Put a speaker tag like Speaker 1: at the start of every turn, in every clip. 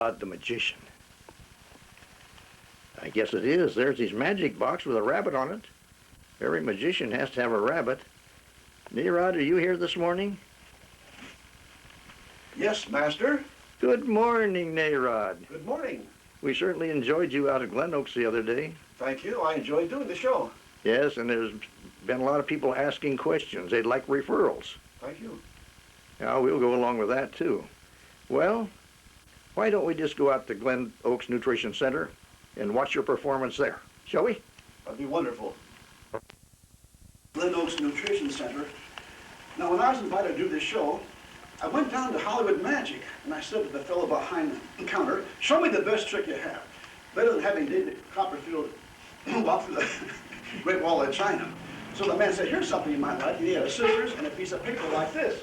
Speaker 1: The Magician. I guess it is. There's his magic box with a rabbit on it. Every magician has to have a rabbit. Narod, are you here this morning?
Speaker 2: Yes, Master.
Speaker 1: Good morning, Narod.
Speaker 2: Good morning.
Speaker 1: We certainly enjoyed you out at Glen Oaks the other day.
Speaker 2: Thank you. I enjoyed doing the show.
Speaker 1: Yes, and there's been a lot of people asking questions. They'd like referrals.
Speaker 2: Thank you.
Speaker 1: Yeah, we'll go along with that, too. Well, why don't we just go out to Glen Oaks Nutrition Center and watch your performance there, shall we?
Speaker 2: That'd be wonderful. Glen Oaks Nutrition Center. Now, when I was invited to do this show, I went down to Hollywood Magic, and I said to the fellow behind the counter, show me the best trick you have. Better than having David Copperfield walk through the Great Wall of China. So the man said, here's something you might like. He had scissors and a piece of paper like this.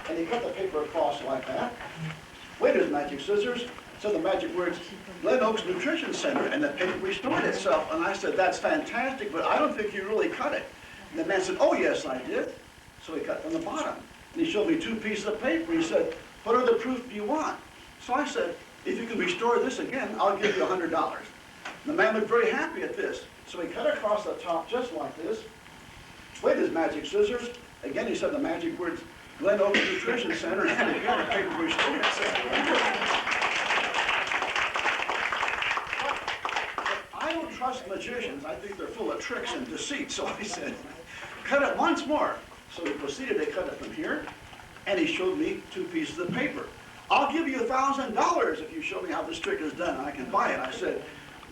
Speaker 2: And he cut the paper across like that. Wait, his magic scissors. Said the magic words, Glen Oaks Nutrition Center, and the paper restored itself. And I said, that's fantastic, but I don't think you really cut it. And the man said, oh, yes, I did. So he cut from the bottom. And he showed me 2 pieces of paper. He said, what other proof do you want? So I said, if you can restore this again, I'll give you $100. And the man looked very happy at this. So he cut across the top just like this. With his magic scissors. Again, he said the magic words, Glen Oaks Nutrition Center, and again, the paper restored itself. I don't trust magicians. I think they're full of tricks and deceit. So I said, cut it once more. So he proceeded to cut it from here, and he showed me 2 pieces of paper. I'll give you $1,000 if you show me how this trick is done. I can buy it. I said,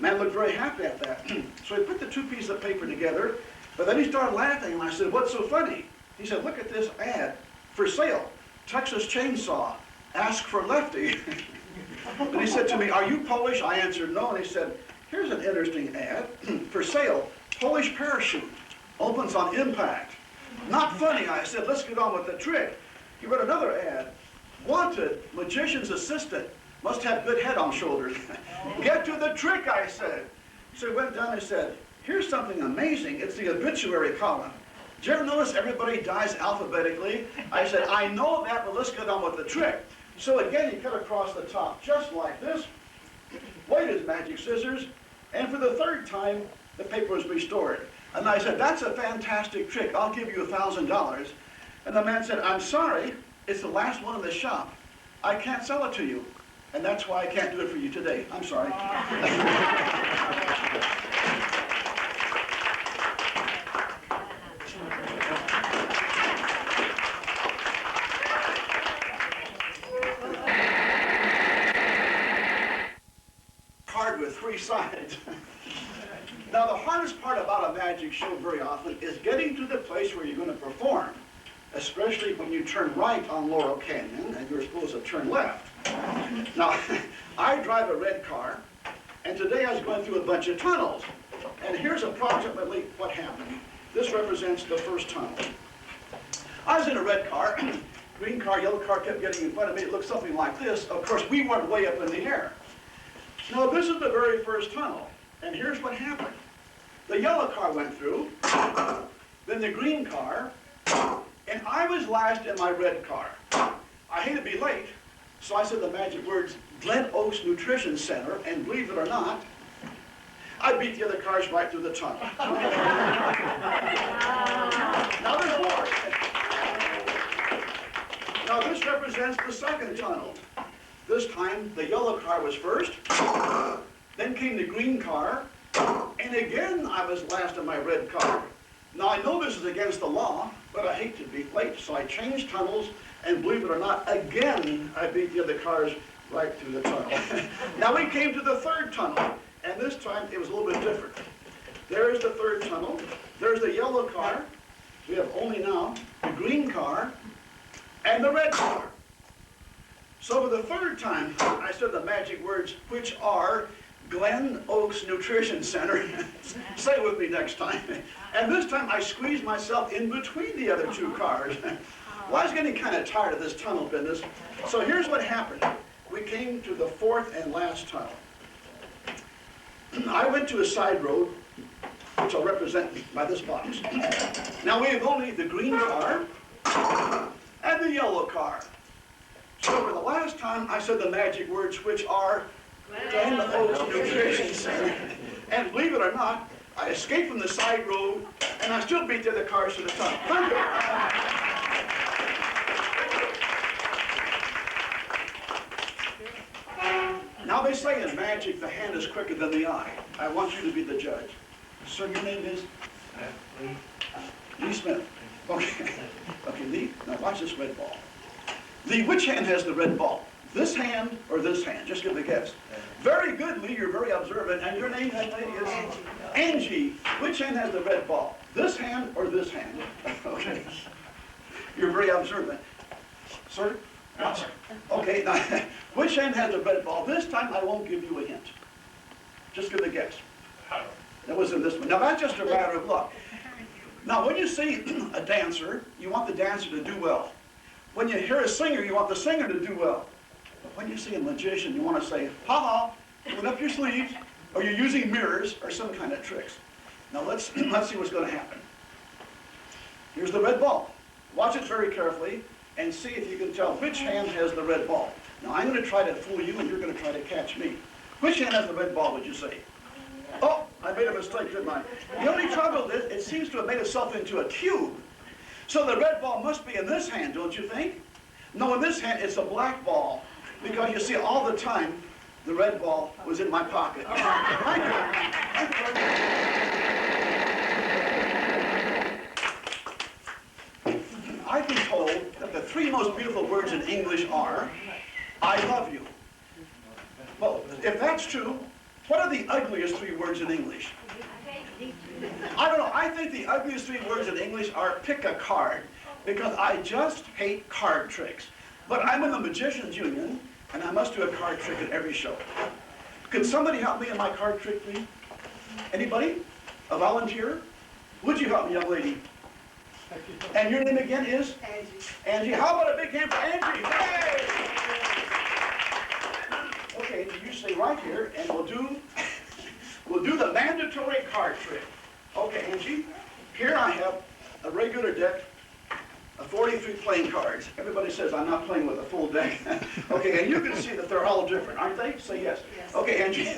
Speaker 2: man looked very happy at that. So he put the 2 pieces of paper together, but then he started laughing, and I said, what's so funny? He said, look at this ad for sale. Texas Chainsaw, ask for Lefty. And he said to me, are you Polish? I answered no, and he said, here's an interesting ad for sale. Polish parachute, opens on impact. Not funny, I said, let's get on with the trick. He read another ad. Wanted, magician's assistant, must have good head on shoulders. Get to the trick, I said. So he went down and said, here's something amazing. It's the obituary column. Did you ever notice everybody dies alphabetically? I said, I know that, but let's get on with the trick. So again, he cut across the top just like this. Weighed his magic scissors, and for the 3rd time, the paper was restored. And I said, that's a fantastic trick. I'll give you $1,000. And the man said, I'm sorry. It's the last one in the shop. I can't sell it to you. And that's why I can't do it for you today. I'm sorry. Card with 3 sides. Now, the hardest part about a magic show very often is getting to the place where you're going to perform, especially when you turn right on Laurel Canyon and you're supposed to turn left. Now, I drive a red car, and today I was going through a bunch of tunnels. And here's approximately what happened. This represents the first tunnel. I was in a red car, green car, yellow car kept getting in front of me. It looked something like this. Of course, we weren't way up in the air. Now, this is the very first tunnel. And here's what happened. The yellow car went through, then the green car, and I was last in my red car. I hate to be late, so I said the magic words, Glen Oaks Nutrition Center, and believe it or not, I beat the other cars right through the tunnel. Now there's more. Now this represents the 2nd tunnel. This time the yellow car was first, then came the green car, and again I was last in my red car. Now I know this is against the law, but I hate to be late, so I changed tunnels, and believe it or not, again I beat the other cars right through the tunnel. Now we came to the 3rd tunnel, and this time it was a little bit different. There's the 3rd tunnel, there's the yellow car, we have only now the green car, and the red car. So for the 3rd time, I said the magic words, which are Glen Oaks Nutrition Center. Say it with me next time. And this time I squeezed myself in between the other 2 cars. Well, I was getting kind of tired of this tunnel business. So here's what happened. We came to the 4th and last tunnel. I went to a side road, which I'll represent by this box. Now we have only the green car and the yellow car. So for the last time, I said the magic words, which are Glen Oaks Nutrition Center. And believe it or not, I escaped from the side road, and I still beat the other cars to the top. Thank you. Now they say in magic, the hand is quicker than the eye. I want you to be the judge. Sir, your name is? Lee Smith. Okay. Okay, Lee, now watch this red ball. Lee, which hand has the red ball? This hand or this hand? Just give a guess. Very good, Lee. You're very observant. And your name, that lady, is? Angie. Which hand has the red ball? This hand or this hand? Okay. You're very observant. Sir? Watch. Okay, now, which hand has the red ball? This time I won't give you a hint. Just give a guess. That was in this one. Now that's just a matter of luck. Now when you see a dancer, you want the dancer to do well. When you hear a singer, you want the singer to do well. But when you see a magician, you want to say, ha-ha, put up your sleeves, or you're using mirrors, or some kind of tricks. Now let's see what's going to happen. Here's the red ball. Watch it very carefully, and see if you can tell which hand has the red ball. Now I'm going to try to fool you, and you're going to try to catch me. Which hand has the red ball, would you say? Oh, I made a mistake, didn't I? The only trouble is, it seems to have made itself into a cube. So the red ball must be in this hand, don't you think? No, in this hand, it's a black ball. Because you see, all the time, the red ball was in my pocket. Thank you. I've been told that the three most beautiful words in English are, I love you. Well, if that's true, what are the ugliest three words in English? I don't know. I think the ugliest three words in English are pick a card, because I just hate card tricks. But I'm in the Magicians Union, and I must do a card trick at every show. Can somebody help me in my card trick, please? Anybody? A volunteer? Would you help me, young lady? And your name again is? Angie. Angie. How about a big hand for Angie? Yay! Okay, you stay right here, and we'll do the mandatory card trick. Okay, Angie, here I have a regular deck of 43 playing cards. Everybody says I'm not playing with a full deck. Okay, and you can see that they're all different, aren't they? Say yes. Yes. Okay, Angie.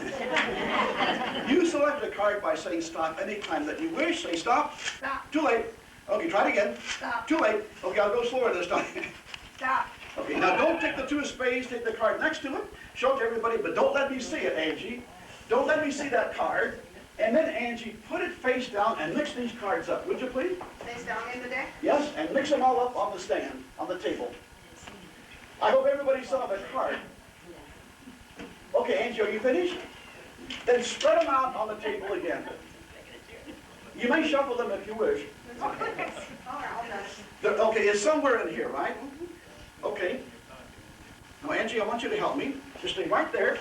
Speaker 2: You select a card by saying stop any time that you wish. Say stop. Stop. Too late. Okay, try it again. Stop. Too late. Okay, I'll go slower this time. Stop. Okay, now don't take the two of spades, take the card next to it. Show it to everybody, but don't let me see it, Angie. Don't let me see that card. And then, Angie, put it face down and mix these cards up, would you please?
Speaker 3: Face down in the deck?
Speaker 2: Yes, and mix them all up on the stand, on the table. I hope everybody saw that card. Okay, Angie, are you finished? Then spread them out on the table again. You may shuffle them if you wish. Okay, it's somewhere in here, right? Okay. Now, Angie, I want you to help me. Just stay right there.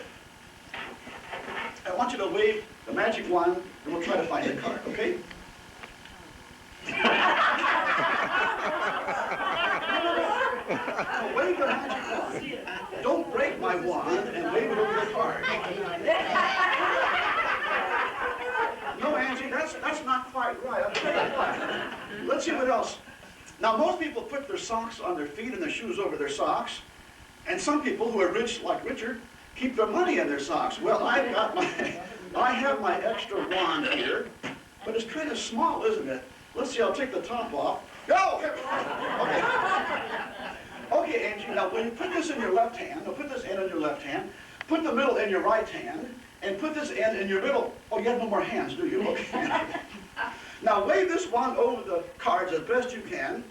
Speaker 2: I want you to wave the magic wand, and we'll try to find the card, okay? No, wave the magic wand. Don't break my wand and wave it over the card. No, Angie, that's not quite right. I'll tell you what. Let's see what else. Now, most people put their socks on their feet and their shoes over their socks. And some people who are rich, like Richard, keep their money in their socks. Well, I have my extra wand here, but it's kind of small, isn't it? Let's see, I'll take the top off. Go! Okay. Okay, Angie, now when you put this in your left hand, now put this end in your left hand, put the middle in your right hand, and put this end in your middle. Oh, you have no more hands, do you? Okay. Now wave this wand over the cards as best you can,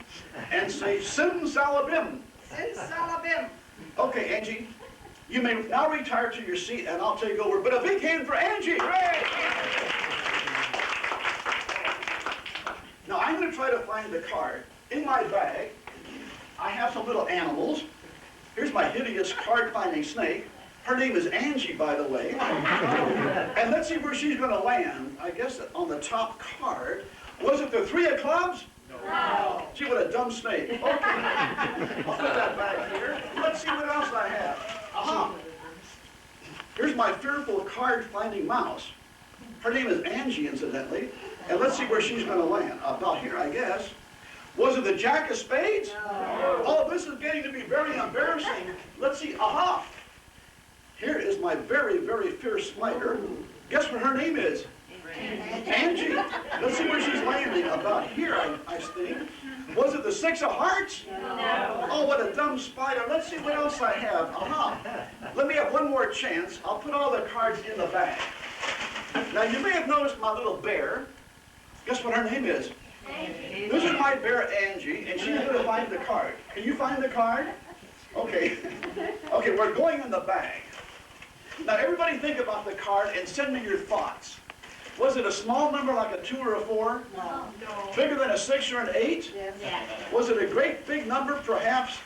Speaker 2: and say, Simsalabim.
Speaker 3: Simsalabim. Okay,
Speaker 2: Angie, you may now retire to your seat, and I'll take over. But a big hand for Angie. Hooray! Now I'm going to try to find the card. In my bag, I have some little animals. Here's my hideous card-finding snake. Her name is Angie, by the way. And let's see where she's going to land. I guess on the top card. Was it the three of clubs? No. Gee, what a dumb snake. Okay. I'll put that back here. Let's see what else I have. Aha. Here's my fearful card-finding mouse. Her name is Angie, incidentally. And let's see where she's going to land. About here, I guess. Was it the jack of spades?
Speaker 3: No.
Speaker 2: Oh, this is getting to be very embarrassing. Let's see. Aha! Here is my very, very fierce slider. Guess what her name is? Angie. Let's see where she's landing. About here, I think. Was it the six of hearts?
Speaker 3: No.
Speaker 2: Oh, what a dumb spider. Let's see what else I have. Aha. Let me have one more chance. I'll put all the cards in the bag. Now, you may have noticed my little bear. Guess what her name is? This is my bear, Angie, and she's going to find the card. Can you find the card? Okay. Okay, we're going in the bag. Now, everybody think about the card and send me your thoughts. Was it a small number like a 2 or a 4?
Speaker 3: No.
Speaker 2: Bigger than a 6 or an 8?
Speaker 3: Yes.
Speaker 2: Was it a great big number, perhaps?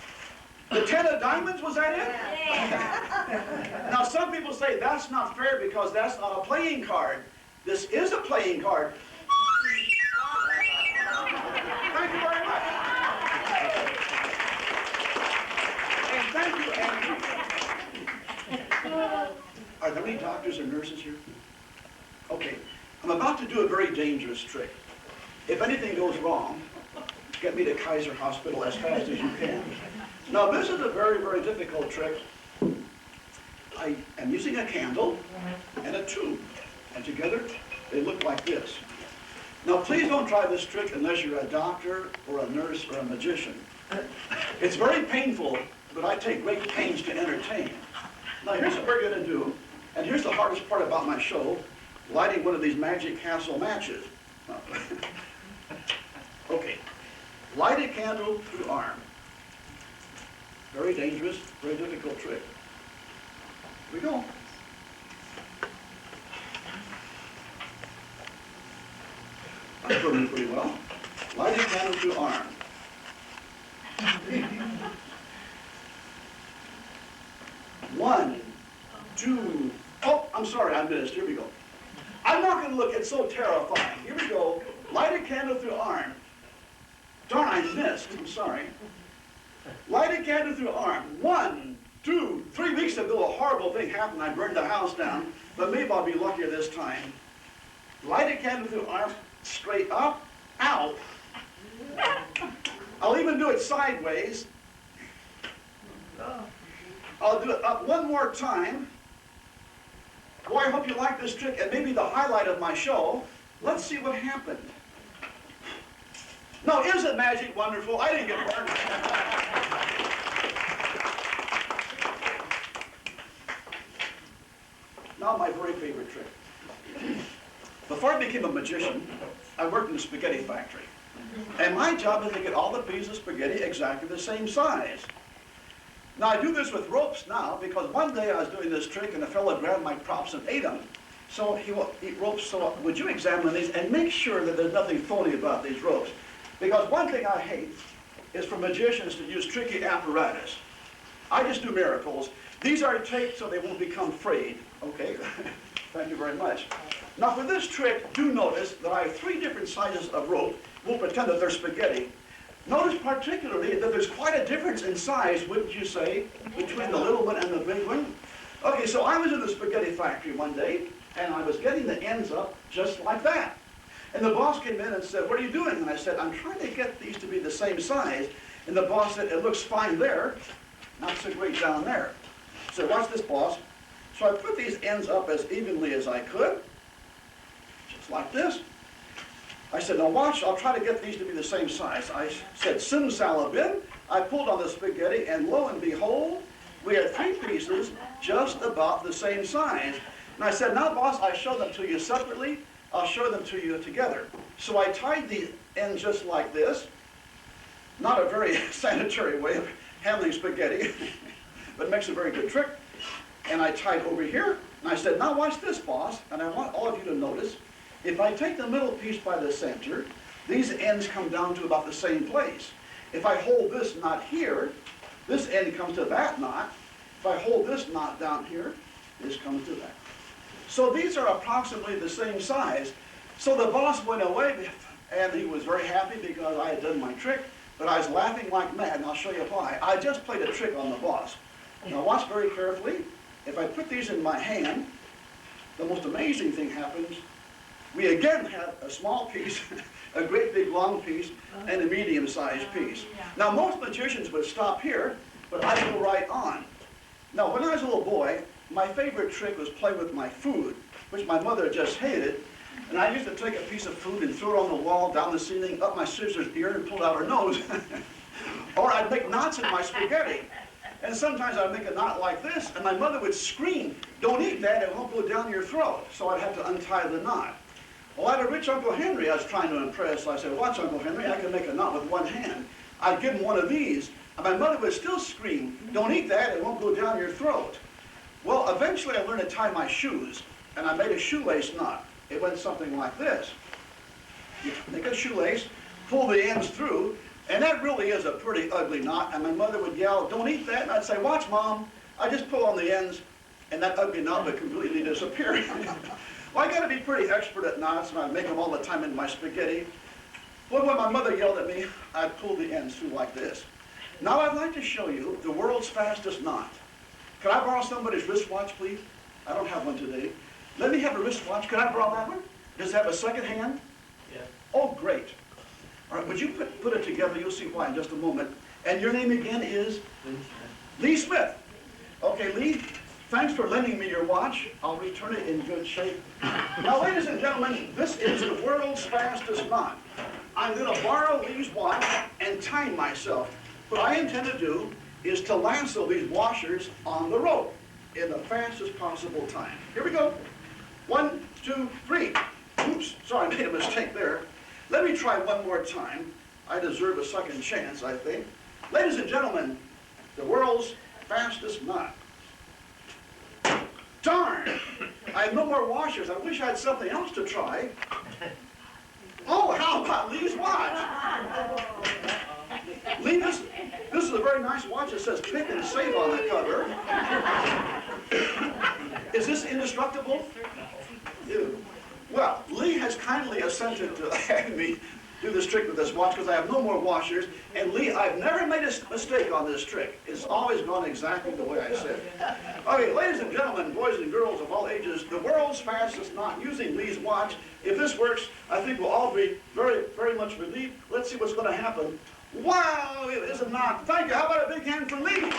Speaker 2: The 10 of diamonds, was that it?
Speaker 3: Yes.
Speaker 2: Now, some people say that's not fair because that's not a playing card. This is a playing card. Thank you very much. And thank you, Andrew. Are there any doctors or nurses here? Okay. I'm about to do a very dangerous trick. If anything goes wrong, get me to Kaiser Hospital as fast as you can. Now, this is a very, very difficult trick. I am using a candle and a tube, and together they look like this. Now, please don't try this trick unless you're a doctor or a nurse or a magician. It's very painful, but I take great pains to entertain. Now, here's what we're going to do, and here's the hardest part about my show, lighting one of these Magic Castle matches. Okay, light a candle through arm. Very dangerous, very difficult trick. Here we go. I'm burning pretty well. Light a candle through arm. One, two, oh, I'm sorry, I missed. Here we go. I'm not going to look, it's so terrifying. Here we go. Light a candle through arm. Darn, I missed. I'm sorry. Light a candle through arm. 1, 2, 3 weeks ago, a horrible thing happened. I burned the house down, but maybe I'll be luckier this time. Light a candle through arm, straight up, out. I'll even do it sideways. I'll do it up one more time. Boy, I hope you like this trick, and maybe the highlight of my show. Let's see what happened. No, isn't magic wonderful? I didn't get burned. Now my very favorite trick. Before I became a magician, I worked in a spaghetti factory. And my job is to get all the pieces of spaghetti exactly the same size. Now I do this with ropes now because one day I was doing this trick and a fellow grabbed my props and ate them. So he will eat ropes, so would you examine these and make sure that there's nothing phony about these ropes? Because one thing I hate is for magicians to use tricky apparatus. I just do miracles. These are taped so they won't become frayed. Okay, thank you very much. Now for this trick, do notice that I have 3 different sizes of rope. We'll pretend that they're spaghetti. Notice particularly that there's quite a difference in size, wouldn't you say, between the little one and the big one? Okay, so I was in the spaghetti factory one day, and I was getting the ends up just like that. And the boss came in and said, "What are you doing?" And I said, "I'm trying to get these to be the same size." And the boss said, "It looks fine there, not so great down there." So watch this, boss. So I put these ends up as evenly as I could, just like this. I said, "Now watch, I'll try to get these to be the same size." I said, "Simsalabim." I pulled on the spaghetti, and lo and behold, we had 3 pieces just about the same size. And I said, "Now, boss, I show them to you separately. I'll show them to you together." So I tied the end just like this. Not a very sanitary way of handling spaghetti, but it makes a very good trick. And I tied over here, and I said, "Now watch this, boss." And I want all of you to notice, if I take the middle piece by the center, these ends come down to about the same place. If I hold this knot here, this end comes to that knot. If I hold this knot down here, this comes to that. So these are approximately the same size. So the boss went away, and he was very happy because I had done my trick, but I was laughing like mad, and I'll show you why. I just played a trick on the boss. Now watch very carefully. If I put these in my hand, the most amazing thing happens. We again have a small piece, a great big long piece, and a medium-sized piece. Now, most magicians would stop here, but I go right on. Now, when I was a little boy, my favorite trick was play with my food, which my mother just hated. And I used to take a piece of food and throw it on the wall, down the ceiling, up my sister's ear, and pull out her nose. Or I'd make knots in my spaghetti. And sometimes I'd make a knot like this, and my mother would scream, "Don't eat that, it won't go down your throat." So I'd have to untie the knot. Well, I had a rich Uncle Henry I was trying to impress. So I said, "Watch, Uncle Henry, I can make a knot with one hand." I'd give him one of these, and my mother would still scream, "Don't eat that, it won't go down your throat." Well, eventually I learned to tie my shoes, and I made a shoelace knot. It went something like this. You make a shoelace, pull the ends through, and that really is a pretty ugly knot, and my mother would yell, "Don't eat that," and I'd say, "Watch, Mom." I just pull on the ends, and that ugly knot would completely disappear. Well, I got to be pretty expert at knots, and I'd make them all the time in my spaghetti. Well, when my mother yelled at me, I'd pull the ends through like this. Now I'd like to show you the world's fastest knot. Could I borrow somebody's wristwatch, please? I don't have one today. Let me have a wristwatch. Could I borrow that one? Does it have a second hand?
Speaker 3: Yeah.
Speaker 2: Oh, great. All right, would you put it together? You'll see why in just a moment. And your name again is? Lee Smith. Okay, Lee, thanks for lending me your watch. I'll return it in good shape. Now, ladies and gentlemen, this is the world's fastest knot. I'm going to borrow Lee's watch and time myself. What I intend to do is to lasso these washers on the rope in the fastest possible time. Here we go. 1, 2, 3. Oops, sorry, I made a mistake there. Let me try one more time. I deserve a second chance, I think. Ladies and gentlemen, the world's fastest knot. Darn! I have no more washers. I wish I had something else to try. Oh, how about Lee's watch? Lee, this is a very nice watch. It says "Pick and Save" on the cover. Is this indestructible? Ew. Well, Lee has kindly assented to having me do this trick with this watch because I have no more washers. And Lee, I've never made a mistake on this trick. It's always gone exactly the way I said. Okay, ladies and gentlemen, boys and girls of all ages, the world's fastest knot using Lee's watch. If this works, I think we'll all be very, very much relieved. Let's see what's going to happen. Wow, it is a knot. Thank you. How about a big hand for Lee?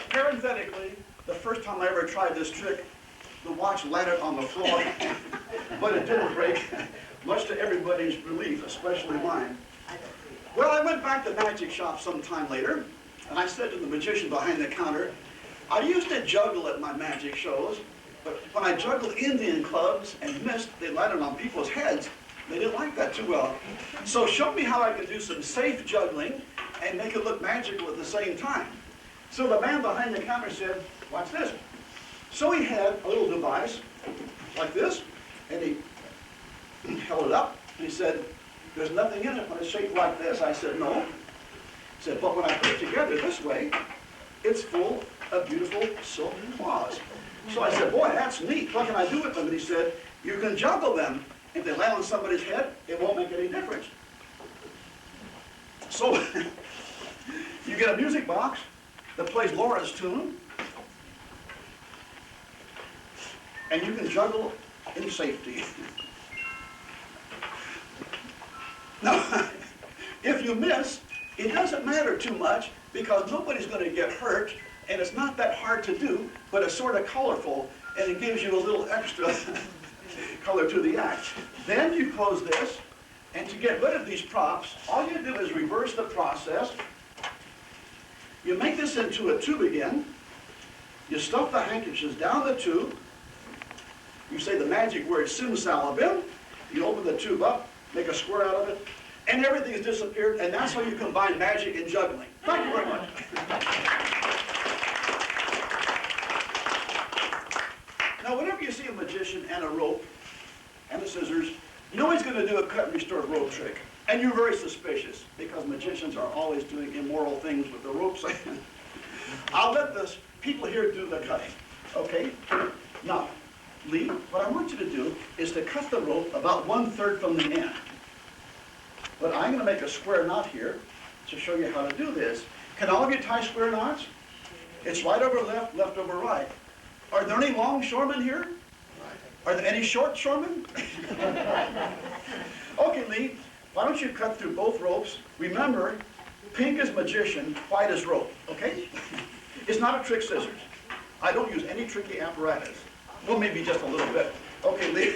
Speaker 2: Parenthetically, the first time I ever tried this trick, the watch landed on the floor, but it didn't break, much to everybody's relief, especially mine. Well, I went back to the magic shop some time later, and I said to the magician behind the counter, "I used to juggle at my magic shows, but when I juggled Indian clubs and missed, they landed on people's heads. They didn't like that too well. So show me how I can do some safe juggling and make it look magical at the same time." So the man behind the counter said, "Watch this." So he had a little device like this, and he held it up, and he said, "There's nothing in it when it's shaped like this." I said, "No." He said, "But when I put it together this way, it's full of beautiful silken claws." So I said, "Boy, that's neat. What can I do with them?" And he said, "You can juggle them. If they land on somebody's head, it won't make any difference." So you get a music box that plays Laura's tune, and you can juggle in safety. Now, if you miss, it doesn't matter too much because nobody's going to get hurt, and it's not that hard to do, but it's sort of colorful, and it gives you a little extra color to the act. Then you close this, and to get rid of these props, all you do is reverse the process. You make this into a tube again. You stuff the handkerchiefs down the tube. You say the magic word simsalabim. You open the tube up, make a square out of it, and everything has disappeared, and that's how you combine magic and juggling. Thank you very much. Now, whenever you see a magician and a rope and the scissors, you know he's going to do a cut and restore rope trick. And you're very suspicious because magicians are always doing immoral things with the ropes. I'll let the people here do the cutting, okay? Now, Lee, what I want you to do is to cut the rope about 1/3 from the end. But I'm going to make a square knot here to show you how to do this. Can all of you tie square knots? It's right over left, left over right. Are there any longshoremen here? Are there any short-shoremen? Okay, Lee, why don't you cut through both ropes? Remember, pink is magician, white is rope, okay? It's not a trick scissors. I don't use any tricky apparatus. Well, maybe just a little bit. Okay, Lee,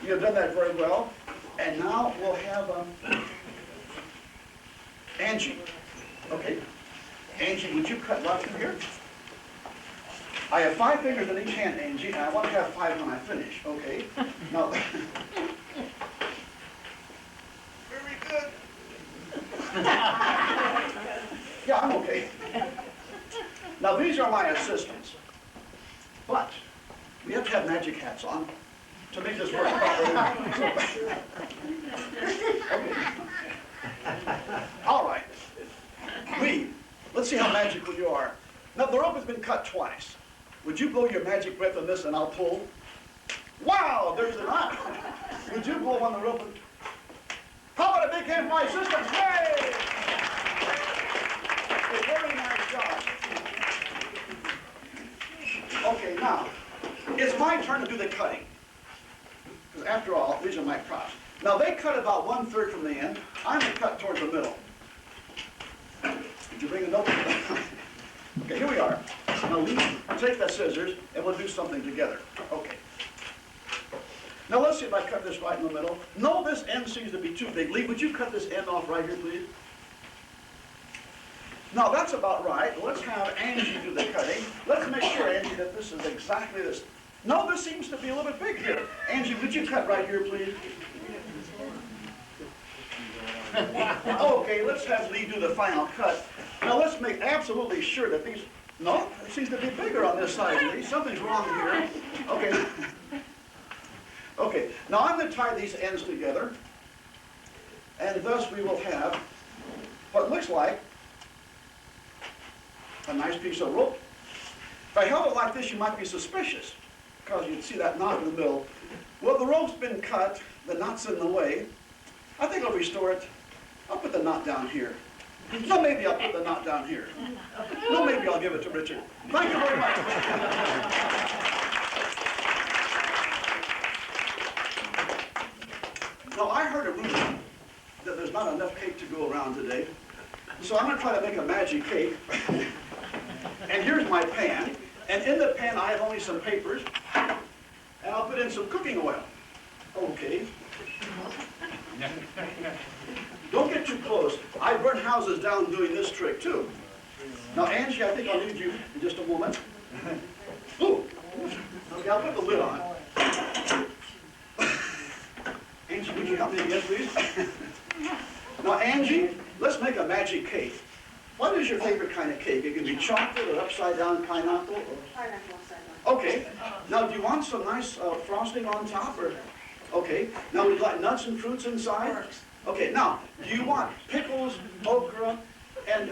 Speaker 2: you've done that very well. And now we'll have Angie. Okay? Angie, would you cut right through here? I have 5 fingers in each hand, Angie, and I want to have 5 when I finish, okay? Now, very good. Yeah, I'm okay. Now, these are my assistants. But we have to have magic hats on to make this work properly. Okay. All right. Lee, let's see how magical you are. Now, the rope has been cut twice. Would you blow your magic breath on this and I'll pull? Wow, there's a knot. Would you blow on the rope? How about a big hand for my assistants? Yay! A very nice job. Okay, now, it's my turn to do the cutting. Because after all, these are my props. Now, they cut about 1/3 from the end. I'm going to cut towards the middle. Did you bring a note? Okay, here we are. Now, Lee, take the scissors, and we'll do something together. Okay. Now, let's see if I cut this right in the middle. No, this end seems to be too big. Lee, would you cut this end off right here, please? Now, that's about right. Let's have Angie do the cutting. Let's make sure, Angie, that this is exactly this. No, this seems to be a little bit big here. Angie, would you cut right here, please? Okay, let's have Lee do the final cut. Now, let's make absolutely sure that these... No, it seems to be bigger on this side, Lee. Something's wrong here. Okay. Okay, now I'm going to tie these ends together. And thus we will have what looks like a nice piece of rope. If I held it like this, you might be suspicious, because you'd see that knot in the middle. Well, the rope's been cut, the knot's in the way. I think I'll restore it. I'll put the knot down here. No, maybe I'll put the knot down here. No, maybe I'll give it to Richard. Thank you very much. Now, I heard a rumor that there's not enough cake to go around today. So I'm going to try to make a magic cake. And here's my pan. And in the pan, I have only some papers. And I'll put in some cooking oil. Okay. Don't get too close. I burn houses down doing this trick, too. Now, Angie, I think I'll need you in just a moment. Ooh. Okay, I'll put the lid on. Angie, would you help me again, please? Now, Angie, let's make a magic cake. What is your favorite kind of cake? It can be chocolate or upside-down pineapple? Or...
Speaker 3: Pineapple upside-down.
Speaker 2: Okay. Now, do you want some nice frosting on top? Or... Okay. Now, would you like nuts and fruits inside? Okay. Now, do you want pickles, okra, and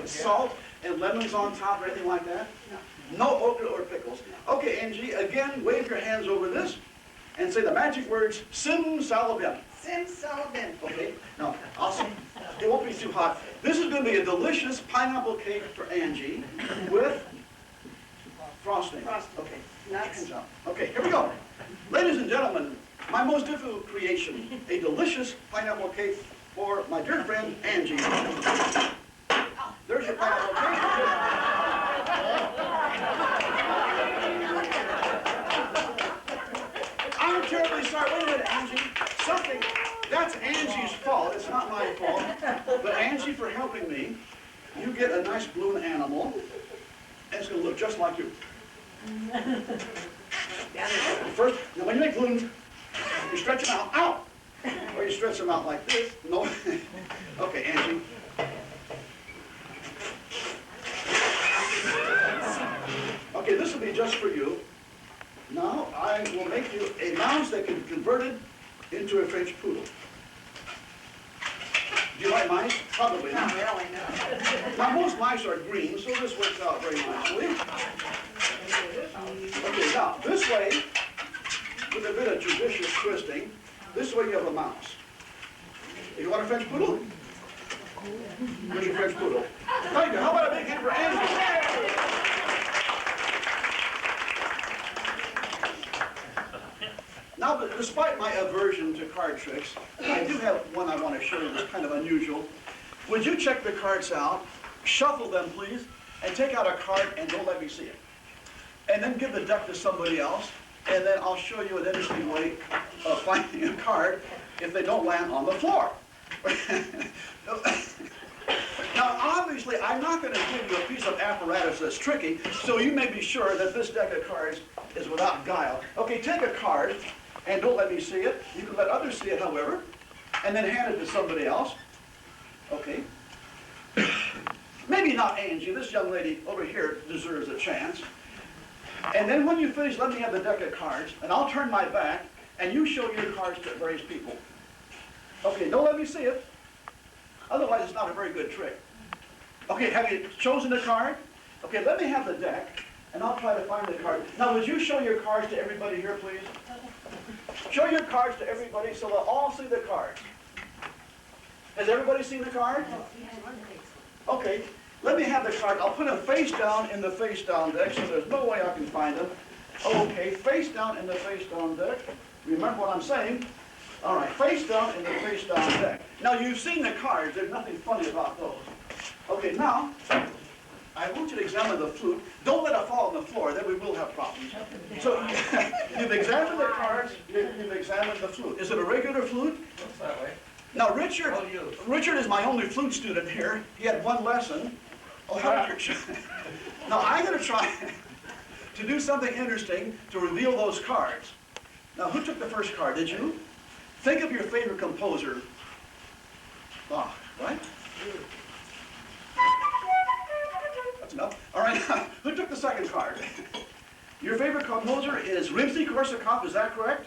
Speaker 2: salt and lemons on top or anything like that? No. No okra or pickles. Okay, Angie, again, wave your hands over this and say the magic words, Sim Salabim.
Speaker 3: Simsalabim.
Speaker 2: Okay, now, it won't be too hot. This is going to be a delicious pineapple cake for Angie with frosting.
Speaker 3: Frosting.
Speaker 2: Okay,
Speaker 3: Nuts.
Speaker 2: okay, here we go. Ladies and gentlemen, my most difficult creation, a delicious pineapple cake for my dear friend Angie. There's your pineapple cake. I'm terribly sorry. Wait a minute, Angie. Something, that's Angie's fault. It's not my fault. But Angie, for helping me, you get a nice balloon animal, and it's going to look just like you. First, now when you make balloons, you stretch them out, or you stretch them out like this. No. Okay, Angie. Okay, this will be just for you. Now, I will make you a mouse that can be converted into a French poodle. Do you like mice? Probably not.
Speaker 3: Not really, no.
Speaker 2: Now, most mice are green, so this works out very nicely. Okay, now, this way, with a bit of judicious twisting, this way you have a mouse. You want a French poodle? Here's your French poodle. Thank you. How about a big hand for Angie? despite my aversion to card tricks, I do have one I want to show you that's kind of unusual. Would you check the cards out, shuffle them please, and take out a card and don't let me see it. And then give the deck to somebody else, and then I'll show you an interesting way of finding a card if they don't land on the floor. Now, obviously, I'm not going to give you a piece of apparatus that's tricky, so you may be sure that this deck of cards is without guile. Okay, take a card, and don't let me see it. You can let others see it, however, and then hand it to somebody else. Okay. Maybe not Angie. This young lady over here deserves a chance. And then when you finish, let me have the deck of cards, and I'll turn my back, and you show your cards to various people. Okay, don't let me see it. Otherwise, it's not a very good trick. Okay, have you chosen a card? Okay, let me have the deck, and I'll try to find the card. Now, would you show your cards to everybody here, please? Show your cards to everybody so they'll all see the cards. Has everybody seen the card? Okay, let me have the card. I'll put them face down in the face down deck so there's no way I can find them. Okay, face down in the face down deck. Remember what I'm saying? All right, face down in the face down deck. Now, you've seen the cards. There's nothing funny about those. Okay, now, I want you to examine the flute. Don't let it fall on the floor, then we will have problems. So, you've examined the cards, you've examined the flute. Is it a regular flute?
Speaker 4: Looks that way.
Speaker 2: Now, Richard is my only flute student here. He had one lesson. Oh, how Richard. Now, I'm going to try to do something interesting to reveal those cards. Now, who took the first card? Did you? Think of your favorite composer. Bach, right? That's enough. All right, who took the second card? Your favorite composer is Rimsky-Korsakov, is that correct?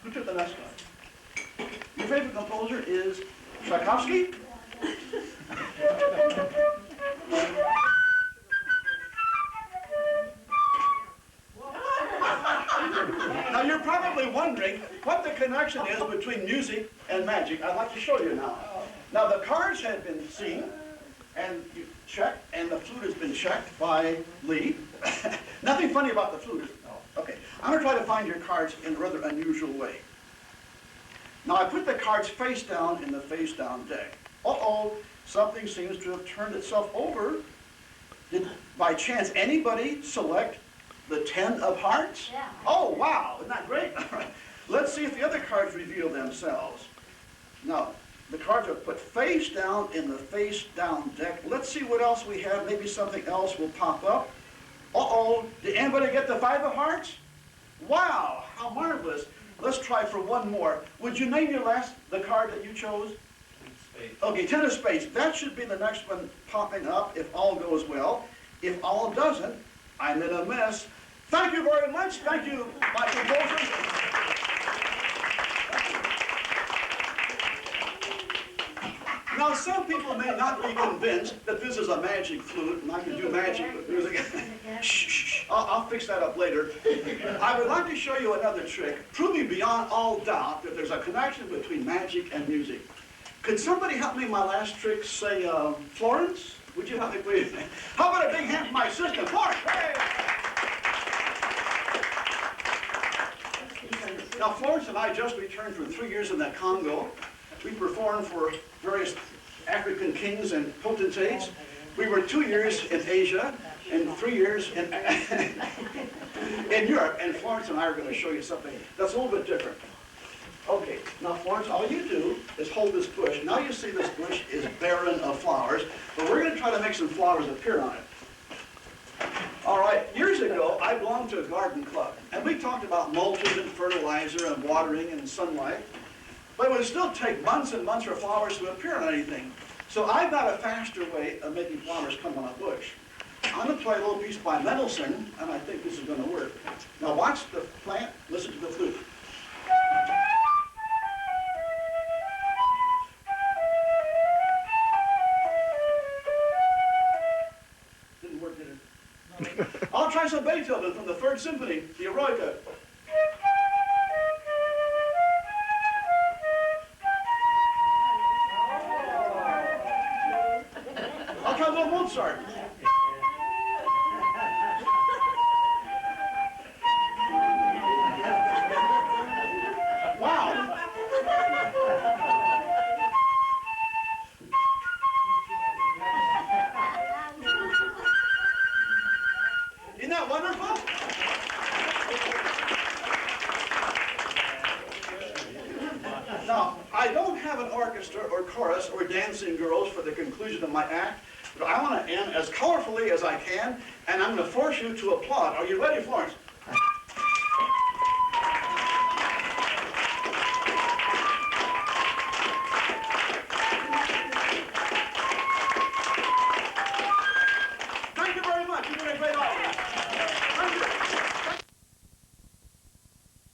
Speaker 2: Who took the next card? Your favorite composer is Tchaikovsky? Now you're probably wondering what the connection is between music and magic. I'd like to show you now. Now the cards have been seen and you checked, and the flute has been checked by Lee. Nothing funny about the flute. Okay, I'm going to try to find your cards in a rather unusual way. Now I put the cards face down in the face down deck. Uh-oh, something seems to have turned itself over. Did by chance anybody select the 10 of hearts?
Speaker 3: Yeah.
Speaker 2: Oh, wow, isn't that great? All right. Let's see if the other cards reveal themselves. Now, the cards are put face down in the face down deck. Let's see what else we have. Maybe something else will pop up. Uh-oh, did anybody get the 5 of hearts? Wow, how marvelous. Let's try for one more. Would you name the card that you chose?
Speaker 4: Spades.
Speaker 2: Okay, 10 of spades. That should be the next one popping up if all goes well. If all doesn't, I'm in a mess. Thank you very much. Thank you, my composers. Now, some people may not be convinced that this is a magic flute and I can do magic with music. Shh, shh, I'll fix that up later. I would like to show you another trick, proving beyond all doubt that there's a connection between magic and music. Could somebody help me in my last trick, say, Florence? Would you help me, please? How about a big hand for my sister, Florence? Hey! Now, Florence and I just returned from 3 years in the Congo. We performed for various African kings and potentates. We were 2 years in Asia and 3 years in Europe. And Florence and I are going to show you something that's a little bit different. Okay, now Florence, all you do is hold this bush. Now you see this bush is barren of flowers, but we're going to try to make some flowers appear on it. All right, years ago, I belonged to a garden club, and we talked about mulches and fertilizer and watering and sunlight, but it would still take months and months for flowers to appear on anything. So I've got a faster way of making flowers come on a bush. I'm going to play a little piece by Mendelssohn, and I think this is going to work. Now watch the plant, listen to the flute. Didn't work, did it? I'll try some Beethoven from the Third Symphony, the Eroica. sorry. Wow. Isn't that wonderful? Now, I don't have an orchestra or chorus or dancing girls for the conclusion of my act, but I want to end as colorfully as I can, and I'm going to force you to applaud. Are you ready, Florence?